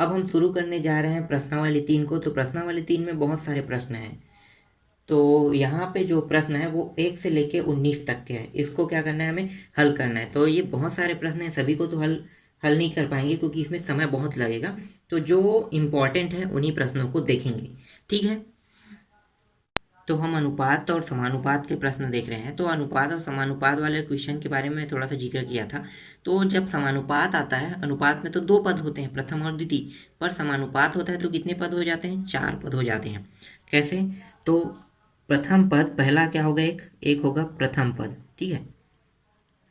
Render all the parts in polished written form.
अब हम शुरू करने जा रहे हैं प्रश्नावली 3 को। तो प्रश्नावली 3 में बहुत सारे प्रश्न हैं। तो यहाँ पे जो प्रश्न है वो 1 से लेके 19 तक के हैं। इसको क्या करना है, हमें हल करना है। तो ये बहुत सारे प्रश्न हैं, सभी को तो हल नहीं कर पाएंगे क्योंकि इसमें समय बहुत लगेगा। तो जो इम्पोर्टेंट है उन्हीं प्रश्नों को देखेंगे, ठीक है। तो हम अनुपात और समानुपात के प्रश्न देख रहे हैं। तो अनुपात और समानुपात वाले क्वेश्चन के बारे में थोड़ा सा जिक्र किया था। तो जब समानुपात आता है, अनुपात में तो 2 पद होते हैं, प्रथम और द्वितीय। पर समानुपात होता है तो कितने पद हो जाते हैं, 4 पद हो जाते हैं। कैसे? तो प्रथम पद पहला क्या होगा, एक होगा प्रथम पद, ठीक है,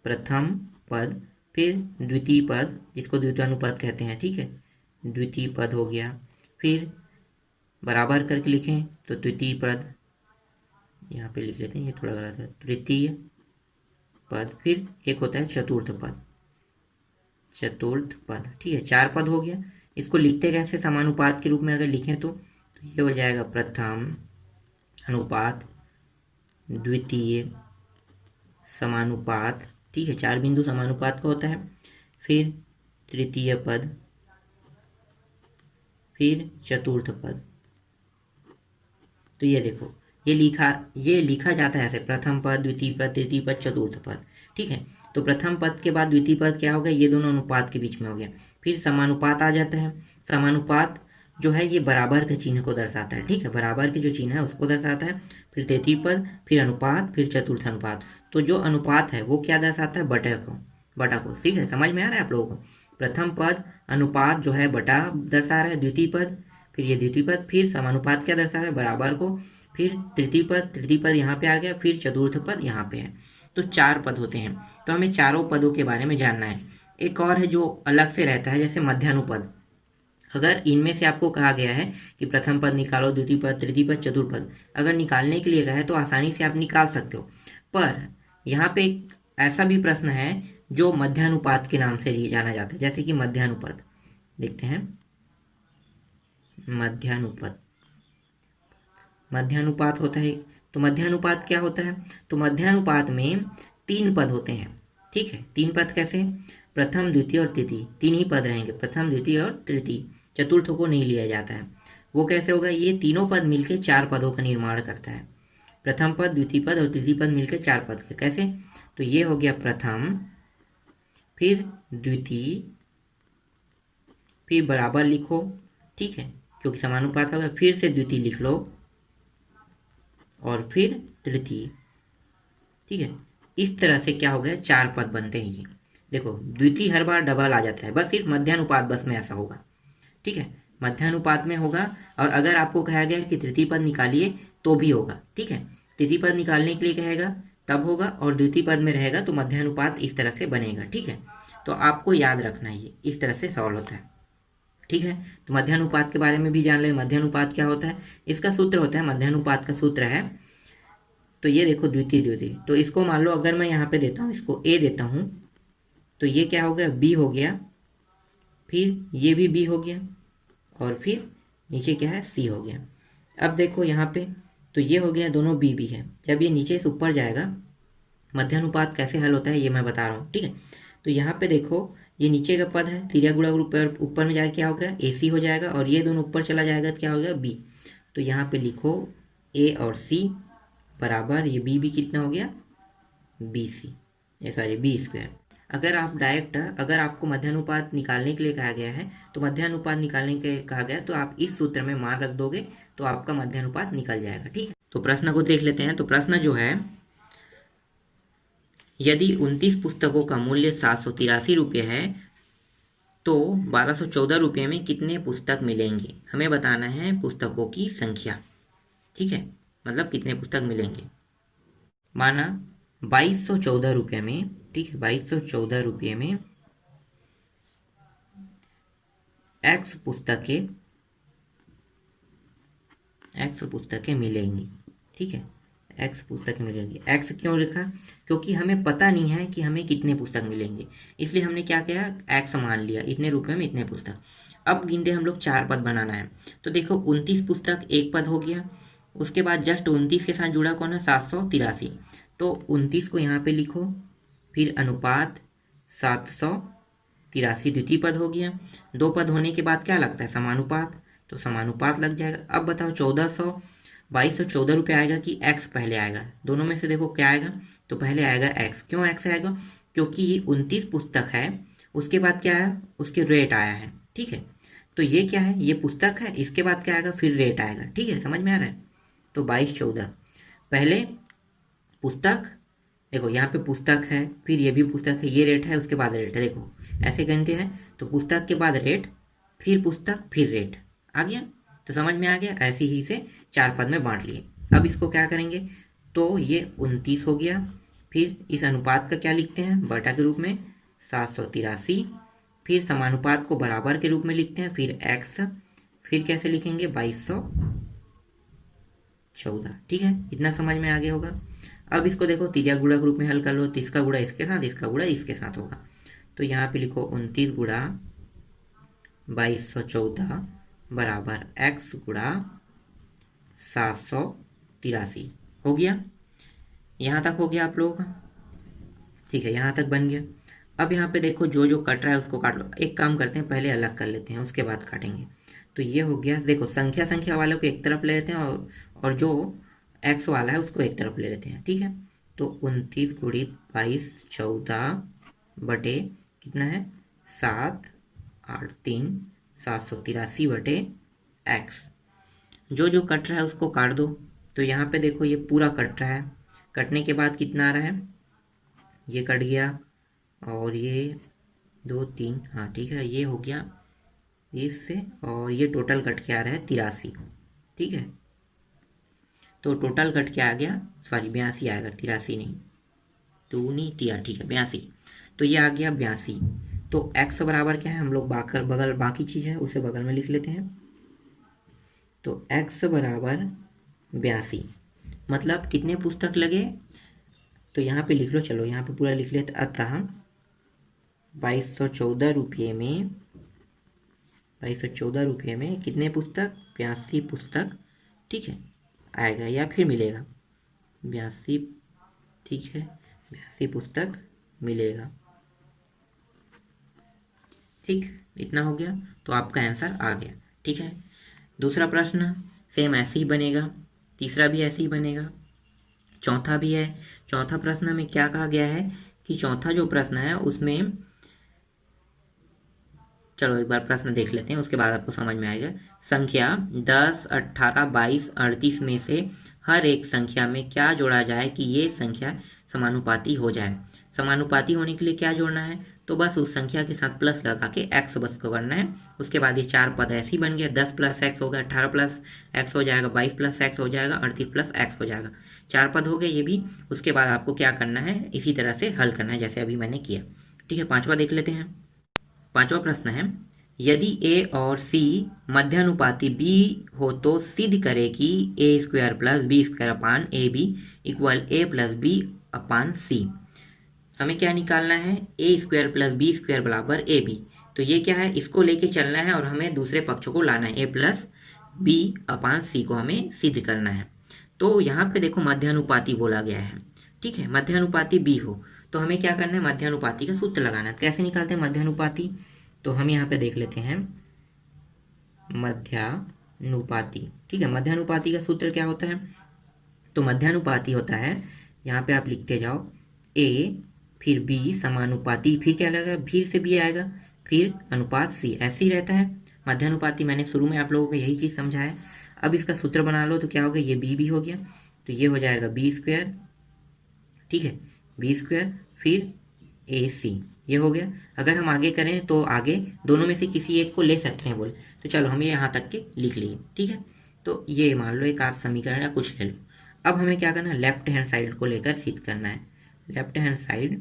प्रथम पद। फिर द्वितीय पद जिसको द्वितीयानुपात कहते हैं, ठीक है, द्वितीय पद हो गया। फिर बराबर करके लिखें तो द्वितीय पद, यहाँ पे लिख लेते हैं, ये थोड़ा गलत है, तृतीय पद। फिर एक होता है चतुर्थ पद, चतुर्थ पद, ठीक है, 4 पद हो गया। इसको लिखते कैसे समानुपात के रूप में अगर लिखें तो ये हो जाएगा प्रथम अनुपात द्वितीय समानुपात, ठीक है, 4 बिंदु समानुपात का होता है। फिर तृतीय पद, फिर चतुर्थ पद। तो ये देखो, ये लिखा जाता है ऐसे, प्रथम पद, द्वितीय पद, तृतीय पद, चतुर्थ पद, ठीक है। तो प्रथम पद के बाद द्वितीय पद क्या हो गया, ये दोनों अनुपात के बीच में हो गया। फिर समानुपात आ जाता है। समानुपात जो है ये बराबर के चिन्ह को दर्शाता है, ठीक है, बराबर के जो चिन्ह है उसको दर्शाता है। फिर तृतीय पद, फिर अनुपात, फिर चतुर्थ अनुपात। तो जो अनुपात है वो क्या दर्शाता है, बटा को, ठीक है, समझ में आ रहा है आप लोगों को। प्रथम पद अनुपात जो है बटा दर्शा रहा है, द्वितीय पद, फिर ये द्वितीय पद, फिर समानुपात क्या दर्शा रहा है, बराबर को। फिर तृतीय पद यहाँ पे आ गया, फिर चतुर्थ पद यहाँ पे है। तो 4 पद होते हैं। तो हमें चारों पदों के बारे में जानना है। एक और है जो अलग से रहता है, जैसे मध्यानुपद। अगर इनमें से आपको कहा गया है कि प्रथम पद निकालो, द्वितीय पद, तृतीय पद, चतुर्थ पद, अगर निकालने के लिए कहा है तो आसानी से आप निकाल सकते हो। पर यहाँ पे एक ऐसा भी प्रश्न है जो मध्यानुपात के नाम से जाना जाता है, जैसे कि मध्यानुपद। देखते हैं मध्यानुपात होता है। तो मध्यानुपात क्या होता है, तो मध्यानुपात में 3 पद होते हैं, ठीक है। 3 पद कैसे, प्रथम द्वितीय और तृतीय, 3 ही पद रहेंगे, प्रथम द्वितीय और तृतीय, चतुर्थ को नहीं लिया जाता है। वो कैसे होगा, ये तीनों पद मिलके 4 पदों का निर्माण करता है। प्रथम पद, द्वितीय पद और तृतीय पद मिलकर 4 पद के। कैसे, तो ये हो गया प्रथम, फिर द्वितीय, फिर बराबर लिखो, ठीक है, क्योंकि समानुपात होगा, फिर से द्वितीय लिख लो और फिर तृतीय, ठीक है। इस तरह से क्या हो गया, 4 पद बनते हैं ये। देखो द्वितीय हर बार डबल आ जाता है, बस सिर्फ मध्यानुपात बस में ऐसा होगा, ठीक है, मध्यानुपात में होगा। और अगर आपको कहा गया कि तृतीय पद निकालिए तो भी होगा, ठीक है, तृतीय पद निकालने के लिए कहेगा तब होगा, और द्वितीय पद में रहेगा तो मध्यानुपात इस तरह से बनेगा, ठीक है। तो आपको याद रखना है, ये इस तरह से सॉल्व होता है, ठीक है। तो मध्यानुपात के बारे में भी जान ले। मध्यानुपात क्या होता है, इसका सूत्र होता है, मध्यानुपात का सूत्र है, तो ये देखो द्वितीय, तो इसको मान लो अगर मैं यहाँ पे देता हूँ, इसको ए देता हूँ, तो ये क्या हो गया, बी हो गया, फिर ये भी बी हो गया, और फिर नीचे क्या है, सी हो गया। अब देखो यहाँ पे, तो ये हो गया, दोनों बी बी है। जब ये नीचे से ऊपर जाएगा, मध्यानुपात कैसे हल होता है ये मैं बता रहा हूँ, ठीक है। तो यहाँ पे देखो, ये नीचे का पद है, तिर्यक गुणा ऊपर में जाकर क्या हो गया, ए सी हो जाएगा, और ये दोनों ऊपर चला जाएगा तो क्या हो गया, बी। तो यहाँ पे लिखो ए और सी बराबर, ये बी कितना हो गया, B C, sorry B square. अगर आप डायरेक्ट, अगर आपको मध्यानुपात निकालने के लिए कहा गया है, तो मध्यानुपात निकालने के कहा गया तो आप इस सूत्र में मान रख दोगे तो आपका मध्यानुपात निकल जाएगा, ठीक है। तो प्रश्न को देख लेते हैं। तो प्रश्न जो है, यदि 29 पुस्तकों का मूल्य 783 रुपये है तो 1214 रुपये में कितने पुस्तक मिलेंगे। हमें बताना है पुस्तकों की संख्या, ठीक है, मतलब कितने पुस्तक मिलेंगे। माना 2214 रुपये में, ठीक है, 2214 रुपये में एक्स पुस्तकें मिलेंगी, ठीक है, एक्स पुस्तकें मिलेंगी। एक्स क्यों लिखा, क्योंकि हमें पता नहीं है कि हमें कितने पुस्तक मिलेंगे, इसलिए हमने क्या किया, एक्स मान लिया, इतने रुपए में इतने पुस्तक। अब गिनते हम लोग 4 पद बनाना है। तो देखो 29 पुस्तक एक पद हो गया, उसके बाद जस्ट 29 के साथ जुड़ा कौन है, 783। तो 29 को यहाँ पे लिखो, फिर अनुपात 700, 83 द्वितीय पद हो गया। 2 पद होने के बाद क्या लगता है, समानुपात, तो समानुपात लग जाएगा। अब बताओ 2214 रुपये आएगा कि एक्स पहले आएगा, दोनों में से देखो क्या आएगा, तो पहले आएगा एक्स। क्यों एक्स आएगा, क्योंकि ये 29 पुस्तक है, उसके बाद क्या है, उसके रेट आया है, ठीक है। तो ये क्या है, ये पुस्तक है, इसके बाद क्या आएगा, फिर रेट आएगा, ठीक है, समझ में आ रहा है। तो 2214 पहले पुस्तक, देखो यहाँ पे पुस्तक है, फिर ये भी पुस्तक है, ये रेट है, उसके बाद रेट है, देखो ऐसे कहते हैं। तो पुस्तक के बाद रेट, फिर पुस्तक, फिर रेट, आ गया। तो समझ में आ गया, ऐसे ही से 4 पद में बांट लिए। अब इसको क्या करेंगे, तो ये 29 हो गया, फिर इस अनुपात का क्या लिखते हैं, बटा के रूप में 783, फिर समानुपात को बराबर के रूप में लिखते हैं, फिर एक्स, फिर कैसे लिखेंगे 2214, ठीक है, इतना समझ में आ गया होगा। अब इसको देखो त्रिज्या गुणा के रूप में हल कर लो, तो इसका गुणा इसके साथ, इसका गुणा इसके साथ होगा। तो यहाँ पे लिखो 29 गुणा 2214 बराबर x गुणा 783 हो गया। यहाँ तक हो गया आप लोगों का, ठीक है, यहाँ तक बन गया। अब यहाँ पे देखो जो जो कट रहा है उसको काट लो। एक काम करते हैं, पहले अलग कर लेते हैं, उसके बाद काटेंगे। तो ये हो गया, देखो संख्या वालों को एक तरफ ले लेते हैं, और जो x वाला है उसको एक तरफ ले लेते हैं, ठीक है। तो 29 गुणित 2214 बटे कितना है 783, 783 बटे x। जो जो कट रहा है उसको काट दो। तो यहाँ पे देखो ये पूरा कट रहा है, कटने के बाद कितना आ रहा है, ये कट गया, और ये 2 3, हाँ ठीक है, ये हो गया इससे, और ये टोटल कट के आ रहा है 83, ठीक है। तो टोटल कट के आ गया, सॉरी 82 आएगा, 83 नहीं, 2 नहीं 3, ठीक है 82। तो ये आ गया 82। तो x बराबर क्या है, हम लोग बगल बाकी चीज़ है उसे बगल में लिख लेते हैं। तो x बराबर 82, मतलब कितने पुस्तक लगे, तो यहाँ पे लिख लो, चलो यहाँ पे पूरा लिख लेते। अतः 2214 रुपये में, 2214 रुपये में कितने पुस्तक, 82 पुस्तक, ठीक है, आएगा या फिर मिलेगा 82, ठीक है, 82 पुस्तक मिलेगा, ठीक, इतना हो गया। तो आपका आंसर आ गया, ठीक है। दूसरा प्रश्न सेम ऐसे ही बनेगा, तीसरा भी ऐसे ही बनेगा, चौथा भी है। चौथा प्रश्न में क्या कहा गया है कि चौथा जो प्रश्न है उसमें, चलो एक बार प्रश्न देख लेते हैं, उसके बाद आपको समझ में आएगा। संख्या 10, 18, 22, 38 में से हर एक संख्या में क्या जोड़ा जाए कि ये संख्या समानुपाती हो जाए। समानुपाती होने के लिए क्या जोड़ना है, तो बस उस संख्या के साथ प्लस लगा के एक्स बस को करना है। उसके बाद ये 4 पद ऐसे ही बन गया, 10 प्लस एक्स हो गया, 18 प्लस एक्स हो जाएगा, 22 प्लस एक्स हो जाएगा, 38 प्लस एक्स हो जाएगा। 4 पद हो गए ये भी। उसके बाद आपको क्या करना है, इसी तरह से हल करना है जैसे अभी मैंने किया, ठीक है। पांचवा देख लेते हैं। पांचवा प्रश्न है, यदि a और c मध्यानुपाती b हो तो सिद्ध करे कि a² plus b² upon a b equal a plus b upon c. हमें क्या निकालना है, a² प्लस b² बराबर ए बी। तो ये क्या है, इसको लेके चलना है और हमें दूसरे पक्षों को लाना है, a प्लस बी अपान सी को हमें सिद्ध करना है। तो यहाँ पे देखो मध्यानुपाती बोला गया है, ठीक है, मध्यानुपाती b हो तो हमें क्या करना है, मध्यानुपाती का सूत्र लगाना है। कैसे निकालते हैं मध्यानुपाती, तो हम यहाँ पे देख लेते हैं मध्यानुपाती, ठीक है। मध्यानुपाती का सूत्र क्या होता है, तो मध्यानुपाती होता है, यहाँ पे आप लिखते जाओ a फिर b समानुपाती, फिर क्या लगेगा, फिर से b आएगा, फिर अनुपात c, ऐसे ही रहता है मध्यानुपाती। मैंने शुरू में आप लोगों को यही चीज़ समझा है। अब इसका सूत्र बना लो, तो क्या होगा, ये b भी हो गया, तो ये हो जाएगा b², ठीक है, b², फिर AC, ये हो गया। अगर हम आगे करें तो आगे दोनों में से किसी एक को ले सकते हैं बोले, तो चलो हम ये यहाँ तक के लिख लिए, ठीक है। तो ये मान लो एक आध समीकरण या कुछ ले लो। अब हमें क्या करना है, लेफ्ट हैंड साइड को लेकर सिद्ध करना है। लेफ्ट हैंड साइड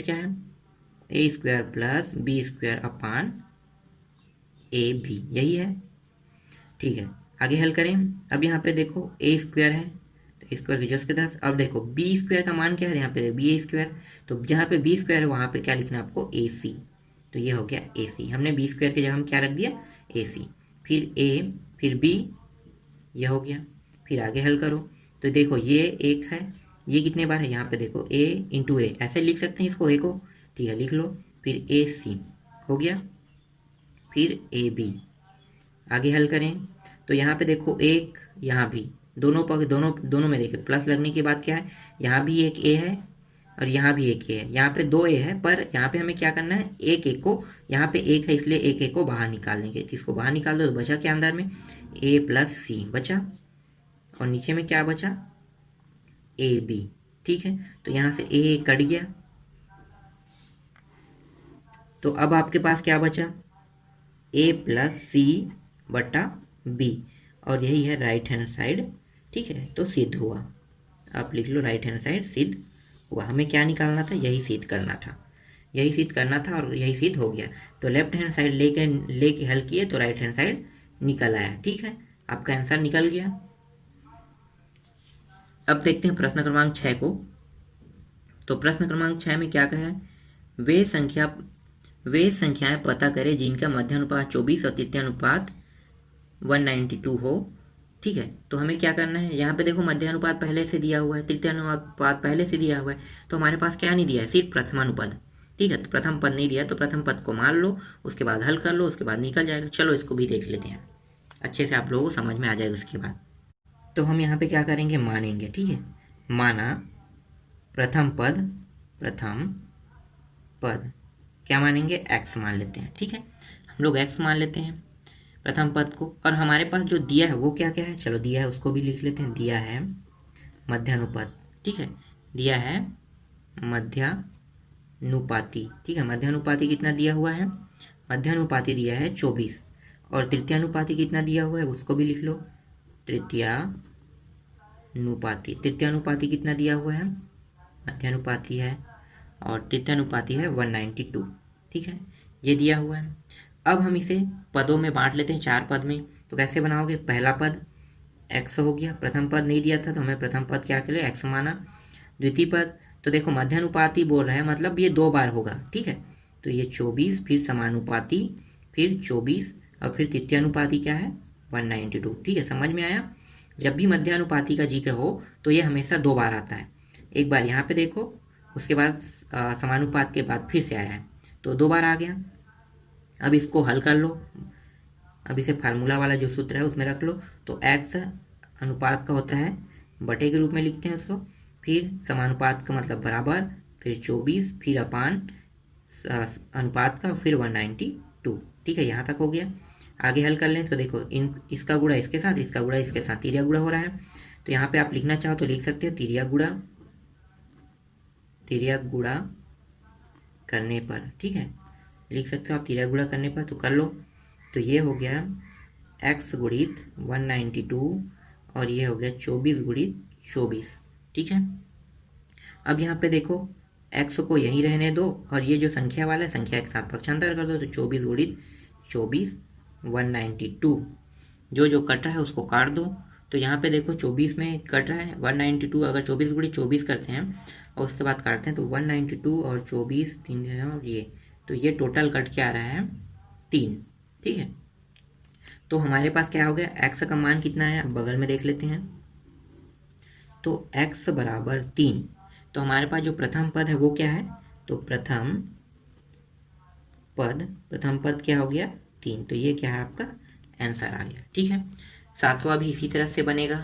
क्या है, a² plus b² upon a B, यही है, ठीक है। आगे हल करें। अब यहाँ पे देखो a² है, स्क्वायर की जस्ट के 10। अब देखो b² का मान क्या है, यहाँ पे b², तो जहाँ पे b² है वहाँ पे क्या लिखना है आपको, AC। तो ये हो गया AC, हमने b² की जगह हम क्या रख दिया, AC, फिर a फिर b, ये हो गया। फिर आगे हल करो, तो देखो ये एक है, ये कितने बार है, यहाँ पे देखो a इंटू ए, ऐसे लिख सकते हैं इसको, a को, ठीक है, लिख लो। फिर ए सी हो गया, फिर ए बी। आगे हल करें तो यहाँ पे देखो एक, यहाँ भी दोनों पक्ष दोनों में देखिए प्लस लगने के बाद क्या है, यहाँ भी एक ए है और यहाँ भी एक ए है। यहाँ पे दो ए है पर यहाँ पे हमें क्या करना है, एक एक को, यहाँ पे एक है इसलिए एक एक को बाहर निकाल देंगे। इसको बाहर निकाल दो तो बचा क्या अंदर में, ए प्लस सी बचा, और नीचे में क्या बचा, ए बी। ठीक है, तो यहाँ से ए कट गया, तो अब आपके पास क्या बचा, ए प्लस सी बटा बी, और यही है राइट हैंड साइड। ठीक है, तो सिद्ध हुआ, आप लिख लो राइट हैंड साइड सिद्ध हुआ। हमें क्या निकालना था, यही सिद्ध करना था, यही सिद्ध करना था और यही सिद्ध हो गया। तो लेफ्ट हैंड साइड लेके हल किए तो राइट हैंड साइड निकल आया। ठीक है, आपका आंसर निकल गया। अब देखते हैं प्रश्न क्रमांक 6 को। तो प्रश्न क्रमांक 6 में क्या कहा है, वे संख्याएं पता करें जिनका मध्यानुपात 24 और तृतीयानुपात 192 हो। ठीक है, तो हमें क्या करना है, यहाँ पे देखो मध्यानुपात पहले से दिया हुआ है, तृतीयानुपात पहले से दिया हुआ है, तो हमारे पास क्या नहीं दिया है, सिर्फ प्रथमानुपद। ठीक है, तो प्रथम पद नहीं दिया, तो प्रथम पद को मान लो, उसके बाद हल कर लो, उसके बाद निकल जाएगा। चलो इसको भी देख लेते हैं, अच्छे से आप लोगों को समझ में आ जाएगा उसके बाद। तो हम यहाँ पे क्या करेंगे, मानेंगे। ठीक है, माना प्रथम पद क्या मानेंगे, x मान लेते हैं। ठीक है, हम लोग x मान लेते हैं प्रथम पद को, और हमारे पास जो दिया है वो क्या क्या है, चलो दिया है उसको भी लिख लेते हैं। दिया है मध्यानुपात। ठीक है, दिया है मध्यानुपाती। ठीक है, मध्यानुपाती कितना दिया हुआ है, मध्यानुपाती दिया है 24, और तृतीयानुपाती कितना दिया हुआ है उसको भी लिख लो, तृतीयानुपाती कितना दिया हुआ है, मध्यानुपाती है और तृतीयानुपाती है 192। ठीक है, ये दिया हुआ है। अब हम इसे पदों में बांट लेते हैं, 4 पद में। तो कैसे बनाओगे, पहला पद x हो गया, प्रथम पद नहीं दिया था तो हमें प्रथम पद क्या के लिए x माना। द्वितीय पद, तो देखो मध्यानुपाती बोल रहा है मतलब ये 2 बार होगा। ठीक है, तो ये 24, फिर समानुपाती, फिर 24, और फिर तृतीयानुपाती क्या है 192। ठीक है, समझ में आया। जब भी मध्यानुपाती का जिक्र हो तो ये हमेशा 2 बार आता है, एक बार यहाँ पे देखो, उसके बाद समानुपात के बाद फिर से आया है, तो 2 बार आ गया। अब इसको हल कर लो, अब इसे फार्मूला वाला जो सूत्र है उसमें रख लो। तो x अनुपात का होता है बटे के रूप में लिखते हैं उसको, फिर समानुपात का मतलब बराबर, फिर 24, फिर अपान अनुपात का, फिर 192। ठीक है, यहाँ तक हो गया। आगे हल कर लें तो देखो इसका गुणा इसके साथ, इसका गुणा इसके साथ, तिर्या गुणा हो रहा है। तो यहाँ पे आप लिखना चाहो तो लिख सकते हो तिर्या गुणा करने पर। ठीक है, लिख सकते हो आप तिर्या गुणा करने पर, तो कर लो। तो ये हो गया x गुणित 192 और ये हो गया 24 गुणित 24। ठीक है, अब यहाँ पे देखो x को यहीं रहने दो और ये जो संख्या वाला है संख्या के साथ पक्षांतर कर दो, तो 24 गुणित 24 192, जो कट रहा है उसको काट दो। तो यहाँ पे देखो 24 में कट रहा है 192, अगर 24 गुणित 24 करते हैं और उसके बाद काटते हैं तो 192 और 24 3 और ये, तो ये टोटल कट के आ रहा है 3। ठीक है, तो हमारे पास क्या हो गया, x का मान कितना है, बगल में देख लेते हैं। तो x बराबर 3, तो हमारे पास जो प्रथम पद है वो क्या है, तो प्रथम पद क्या हो गया 3, तो ये क्या है आपका आंसर आ गया। ठीक है, 7वां भी इसी तरह से बनेगा।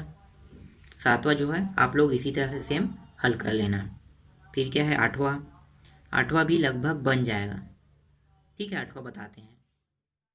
7वां जो है आप लोग इसी तरह से सेम हल कर लेना। फिर क्या है 8वां भी लगभग बन जाएगा। ठीक है, 8वां बताते हैं।